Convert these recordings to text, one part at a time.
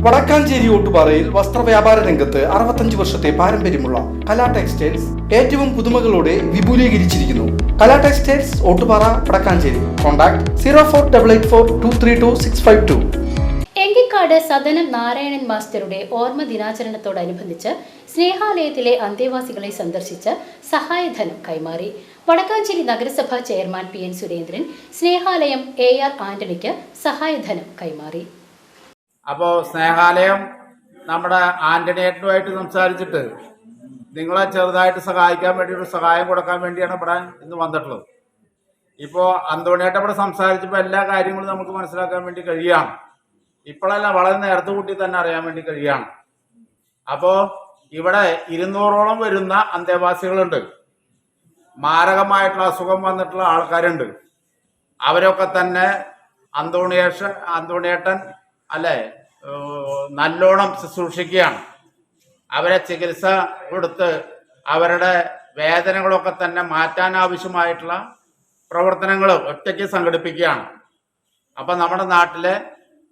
വടക്കാഞ്ചേരി ഓട്ടുപാറയിൽ വസ്ത്രവ്യാപാര രംഗത്ത് 65 വർഷത്തെ പാരമ്പര്യമുള്ള കലാ ടെക്സ്റ്റൈൽസ് ഏറ്റവും പുതുമകളോടെ വിപുലീകരിച്ചിരിക്കുന്നു. കലാ ടെക്സ്റ്റൈൽസ് ഓട്ടുപാറ വടക്കാഞ്ചേരി. കോൺടാക്ട് 04884232 എങ്കിക്കാട് സദനം നാരായണൻ മാസ്റ്ററുടെ ഓർമ്മ ദിനാചരണത്തോടനുബന്ധിച്ച് സ്നേഹാലയത്തിലെ അന്തേവാസികളെ സന്ദർശിച്ച് സഹായധനം കൈമാറി. വടക്കാഞ്ചേരി നഗരസഭാ chairman PN Surendran Snehalayam AR ആന്റണിക്ക് സഹായധനം കൈമാറി. അപ്പോൾ സ്നേഹാലയം നമ്മുടെ ആന്റണിയേട്ടനുമായിട്ട് സംസാരിച്ചിട്ട് നിങ്ങളെ ചെറുതായിട്ട് സഹായിക്കാൻ വേണ്ടി ഒരു സഹായം കൊടുക്കാൻ വേണ്ടിയാണ് ഇവിടെ ഇന്ന് വന്നിട്ടുള്ളത്. ഇപ്പോൾ അന്തോണിയേട്ടൻ ഇവിടെ സംസാരിച്ചപ്പോൾ എല്ലാ കാര്യങ്ങളും നമുക്ക് മനസ്സിലാക്കാൻ വേണ്ടി കഴിയുകയാണ്. ഇപ്പോഴല്ല, വളരെ നേരത്തെ കൂട്ടി തന്നെ അറിയാൻ വേണ്ടി കഴിയുകയാണ്. അപ്പോൾ ഇവിടെ 200ഓളം വരുന്ന അന്തേവാസികളുണ്ട്. മാരകമായിട്ടുള്ള അസുഖം വന്നിട്ടുള്ള ആൾക്കാരുണ്ട്. അവരൊക്കെ തന്നെ അന്തോണിയേട്ടൻ അല്ലേ നല്ലോണം ശുശ്രൂഷിക്കുകയാണ്. അവരെ ചികിത്സ കൊടുത്ത് അവരുടെ വേദനകളൊക്കെ തന്നെ മാറ്റാൻ ആവശ്യമായിട്ടുള്ള പ്രവർത്തനങ്ങൾ ഒറ്റയ്ക്ക് സംഘടിപ്പിക്കുകയാണ്. അപ്പം നമ്മുടെ നാട്ടിലെ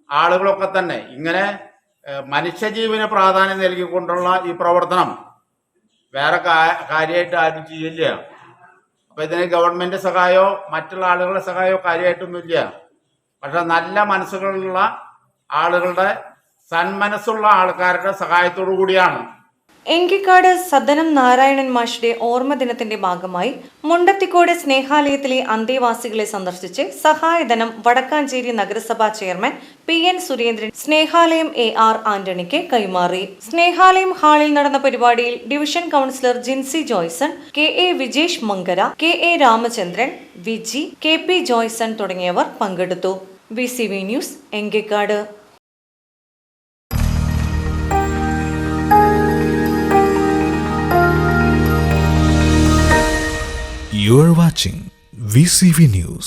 ആളുകളൊക്കെ തന്നെ ഇങ്ങനെ മനുഷ്യജീവന് പ്രാധാന്യം നൽകിക്കൊണ്ടുള്ള ഈ പ്രവർത്തനം വേറെ കാര്യമായിട്ട് ആരും ചെയ്യില്ല. അപ്പം ഇതിന് ഗവൺമെൻറ് സഹായമോ മറ്റുള്ള ആളുകളുടെ സഹായമോ കാര്യമായിട്ടൊന്നുമില്ല. പക്ഷെ നല്ല മനസ്സുകളുള്ള ആളുകളുടെ സന്മനസ്സുള്ള ആൾക്കാരുടെ സഹായത്തോടു കൂടിയാണ്. എങ്കിക്കാട് സദനം നാരായണൻ മാഷിന്റെ ഓർമ്മ ദിനത്തിന്റെ ഭാഗമായി മുണ്ടത്തിക്കോട് സ്നേഹാലയത്തിലെ അന്തേവാസികളെ സന്ദർശിച്ച് സഹായധനം വടക്കാഞ്ചേരി നഗരസഭാ chairman PN Surendran Snehalayam AR ആന്റണിക്ക് കൈമാറി. സ്നേഹാലയം ഹാളിൽ നടന്ന പരിപാടിയിൽ division councillor Jincy Joyson, KA Vijesh Mankara, KA Ramachandran, Viji, KP Joyson തുടങ്ങിയവർ പങ്കെടുത്തു. VCV news Enkakkad. You are watching VCV News.